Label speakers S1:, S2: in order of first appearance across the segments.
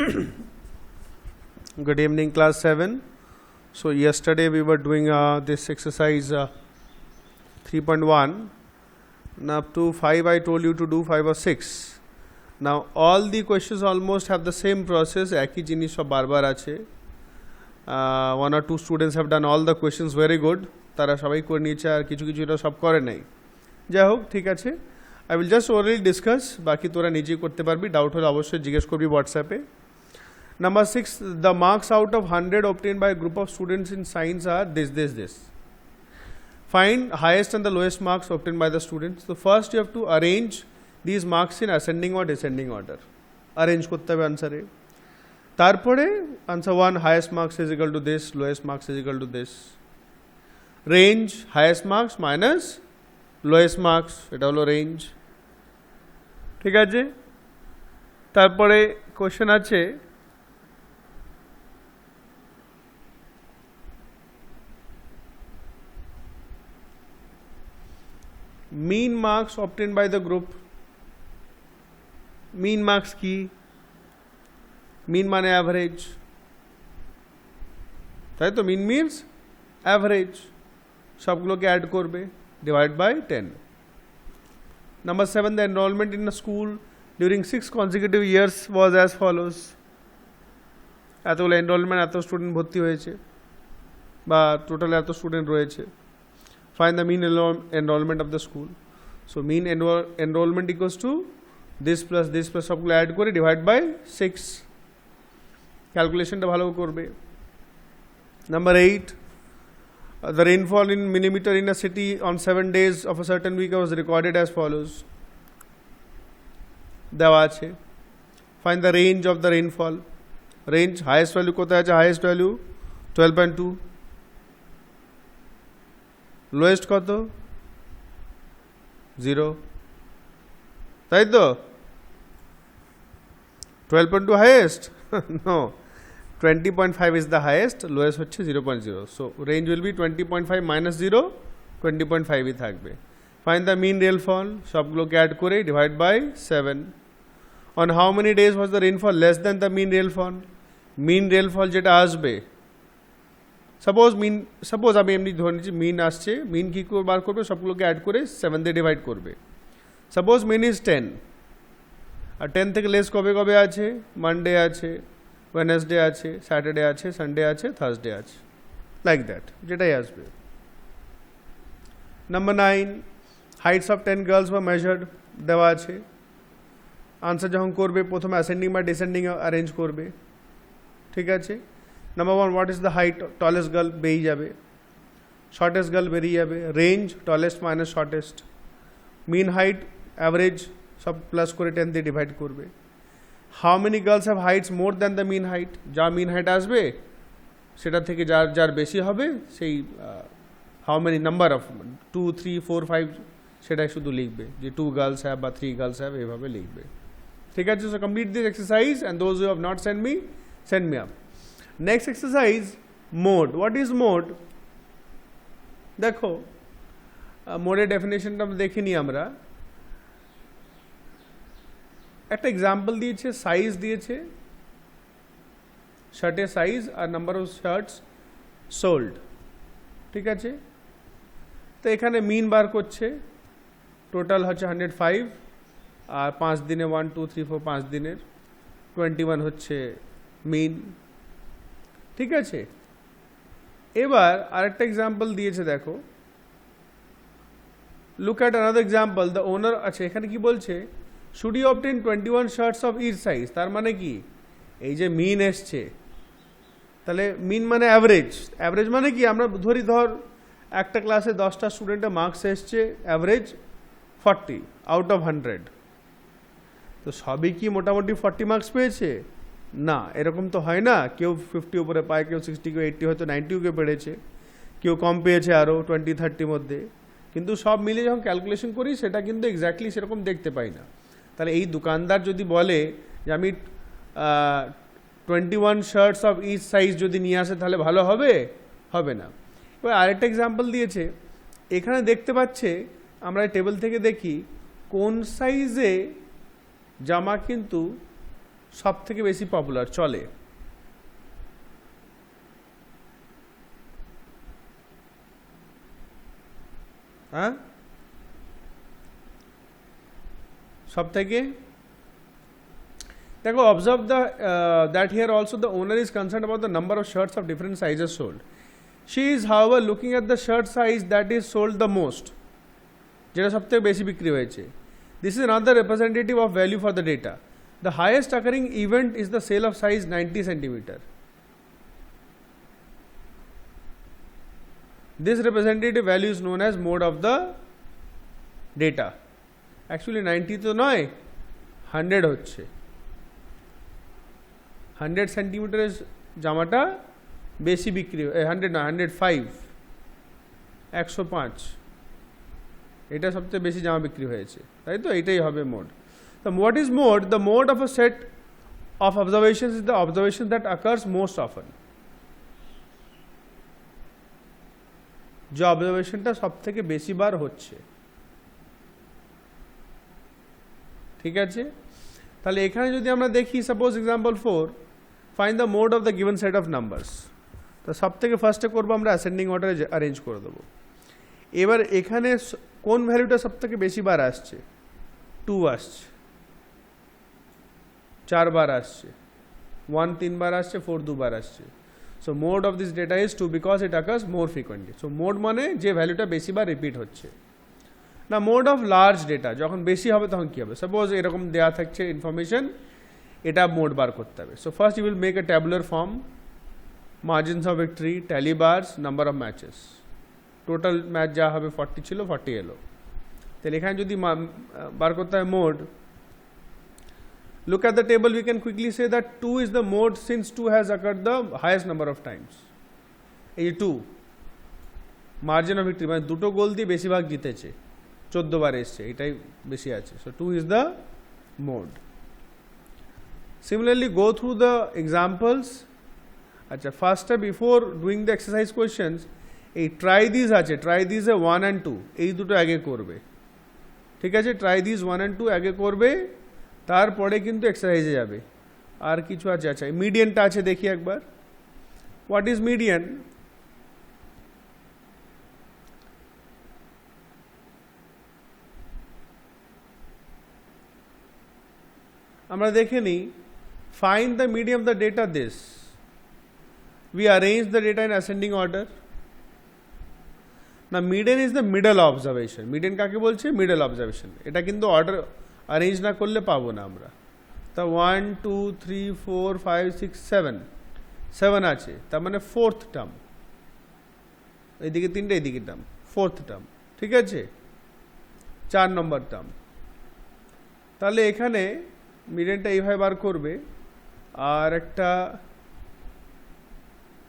S1: Good evening, class 7. So yesterday we were doing this exercise 3.1. Now up to 5 I told you to do 5 or 6. Now all the questions almost have the same process. একই জিনিস সব বারবার আছে. One or two students have done all the questions very good. তারা সবাই করে নিয়েছে আর কিছু কিছু এটা সব করে নাই. যাই হোক ঠিক আছে. I will just orally discuss. বাকি তোরা নিজেই করতে পারবি. ডাউট হলে অবশ্যই জিজ্ঞেস করবি হোয়াটসঅ্যাপে. Number 6, the marks out of 100 obtained by a group of students in science are this. Find highest and the lowest marks obtained by the students. So first you have to arrange these marks in ascending or descending order. Arrange করতে হবে আনসারে. তারপরে answer 1, highest marks is equal to this, lowest marks is equal to this. Range highest marks minus lowest marks, এটা হলো range. ঠিক আছে? তারপরে question আছে mean marks obtained by the group. mean marks কি? mean মানে average, তাই তো? mean means average. সবগুলোকে অ্যাড করবে, divide by 10. Number 7, the enrollment in a school during 6 consecutive years was as follows. এতগুলো enrollment, এত স্টুডেন্ট ভর্তি হয়েছে বা টোটাল এত স্টুডেন্ট রয়েছে. Find the mean enrollment of the school. So mean enrollment equals to this plus সবগুলো add করে divide by 6. ক্যালকুলেশনটা ভালো করবে. Number 8, the rainfall in millimeter in a city on 7 days of a certain week was recorded as follows. দেওয়া আছে. Find the range of the rainfall. Range highest value কোথায় আছে? highest value 12.2. Lowest কত? 0. তাই তো? 12.2 highest? No, 20.5 is the highest, lowest হচ্ছে 0.0. So range will be 20.5 minus 0, 20.5 ই থাকবে. Find the mean rainfall, সবগুলোকে অ্যাড করে divide by 7. On how many days was the rainfall less than the mean rainfall? mean rainfall যেটা আসবে, suppose আমি এমনি ধরে নিচ্ছি মিন আসছে, মিন কী করে বার করবে? সবগুলোকে অ্যাড করে 7 দিয়ে ডিভাইড করবে. সাপোজ মিন ইজ 10, আর 10 থেকে লেস কবে কবে আছে? মানডে আছে, ওয়েডনেসডে আছে, স্যাটারডে আছে, সানডে আছে, থার্সডে আছে, লাইক দ্যাট, যেটাই আসবে. Number 9, Heights of 10 girls war measured, দেওয়া আছে. আনসার যখন করবে প্রথমে অ্যাসেন্ডিং বা ডিসেন্ডিং অ্যারেঞ্জ করবে. ঠিক আছে? Number 1, what is the height? Tallest girl বেরিয়ে যাবে, shortest girl বেরিয়ে যাবে. Range tallest minus shortest. mean height, average সব প্লাস করে 10 দিয়ে ডিভাইড করবে. how many girls have heights more than the mean height? যা mean height আসবে সেটা থেকে যার বেশি হবে সেই how many number of 2, 3, 4, 5 সেটাই শুধু লিখবে, যে 2 girls have বা 3 girls have, এভাবে লিখবে. ঠিক আছে? so complete this exercise and those who have not send me up. Next exercise, mode. What is mode? দেখো মোডের ডেফিনেশনটা দেখিনি আমরা. একটা এক্সাম্পল দিয়েছে, সাইজ দিয়েছে, শার্টের সাইজ আর নাম্বার অফ শার্টস সোল্ড. ঠিক আছে? তো এখানে মিন বার করছে, টোটাল হচ্ছে 105 আর 5 দিনে 1, 2, 3, 4 5 দিনের 21 হচ্ছে মিন. ঠিক আছে? এবার আরেকটা এক্সাম্পল দিয়েছে, দেখো. Look at another example, the owner. আচ্ছা, এখানে কি বলছে? Should you obtain 21 shirts of each size. তার মানে কি? এই যে মিন এসছে, তাহলে মিন মানে অ্যাভারেজ. অ্যাভারেজ মানে কি? আমরা ধর একটা ক্লাসে 10টা স্টুডেন্টের মার্কস এসছে অ্যাভারেজ 40 আউট অফ 100. তো সবই কি মোটামুটি 40 মার্কস পেয়েছে? না, এরকম তো হয় না. কেউ 50 উপরে পায়, কেউ 60, কেউ 80, হয়তো 90 পেরেছে, কেউ কম পেয়েছে আরও 20-30 মধ্যে. কিন্তু সব মিলে যখন ক্যালকুলেশন করি সেটা কিন্তু এক্স্যাক্টলি সেরকম দেখতে পাই না. তাহলে এই দোকানদার যদি বলে যে আমি 21 শার্টস অফ ইচ সাইজ যদি নিয়ে আসে তাহলে ভালো হবে? হবে না. এবার আরেকটা এক্সাম্পল দিয়েছে, এখানে দেখতে পাচ্ছে, আমরা টেবিল থেকে দেখি কোন সাইজে জামা কিন্তু সব থেকে বেশি পপুলার চলে হ্যাঁ সব থেকে দেখো observe the that here also the owner is concerned about the number of shirts of different sizes sold. She is however looking at the shirt size that is sold the most, যেটা সবথেকে বেশি বিক্রি হয়েছে. This is another representative of value for the data. The highest occurring event is the sale of size 90 centimeter. This representative value is known as mode of the data. Actually 90 তো নয় 100 হচ্ছে 100 সেন্টিমিটারের জামাটা বেশি বিক্রি 100 না 105 105 এটা সবচেয়ে বেশি জামা বিক্রি হয়েছে তাই তো এটাই হবে mode So what is mode? The mode of a set of observations is the observation that occurs most often. जो অবজারভেশনটা সবথেকে বেশি বার হচ্ছে ঠিক আছে তাহলে এখানে যদি আমরা দেখি suppose example 4 find the mode of the given set of numbers তো সবথেকে ফার্স্টে করব আমরা অ্যাসেন্ডিং অর্ডারে অ্যারেঞ্জ করে দেব এবার এখানে কোন ভ্যালুটা সবথেকে বেশি বার আসছে 2 আসছে 4 বার আসছে 1 3 বার আসছে 4 2 বার আসছে So mode of this data is 2 because it occurs more frequently. So mode মানে যে ভ্যালুটা বেশি বার রিপিট হচ্ছে না মোড অফ লার্জ ডেটা যখন বেশি হবে তখন কি হবে সাপোজ এরকম দেয়া থাকছে ইনফরমেশন এটা মোড বার করতে হবে so first you will make a tabular form margins of victory tally bars number of matches total match যা হবে 40 ছিল 40 এলো তাহলে এখানে যদি বার করতে হয় mode look at the table we can quickly say that 2 is the mode since 2 has occurred the highest number of times এই 2 মার্জিন অফ ভিক্টরি মানে দুটো গোল দিয়ে বেশিরভাগ জিতেছে 14 বার এসছে এটাই বেশি আছে so 2 is the mode similarly go through the examples আচ্ছা ফার্স্টে before doing the exercise questions এই ট্রাই দিস আছে ট্রাই দিস এ 1 and 2 এই দুটো আগে করবে ঠিক আছে ট্রাই দিস 1 and 2 আগে করবে তারপরে কিন্তু এক্সারসাইজে যাবে আর কিছু আছে আচ্ছা মিডিয়ানটা আছে দেখি একবার হোয়াট ইজ মিডিয়ান আমরা দেখে নিই find the median of the data this we arrange the data in ascending order now median is the middle observation median কাকে বলছে middle observation এটা কিন্তু অর্ডার অ্যারেঞ্জ না করলে পাবো না আমরা তা 1 2 3 4 5 6 7 আছে তার মানে ফোর্থ টার্ম এইদিকে তিনটে এইদিকে টার্ম ফোর্থ টার্ম ঠিক আছে 4 নম্বর টার্ম তাহলে এখানে মিডিয়ানটা এইভাবে বার করবে আর একটা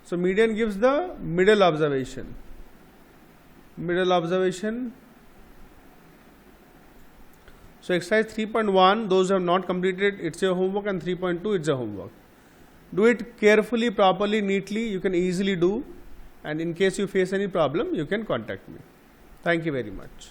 S1: so median gives the middle observation so exercise 3.1 those who have not completed it's your homework and 3.2 it's a homework do it carefully properly neatly you can easily do and in case you face any problem you can contact me thank you very much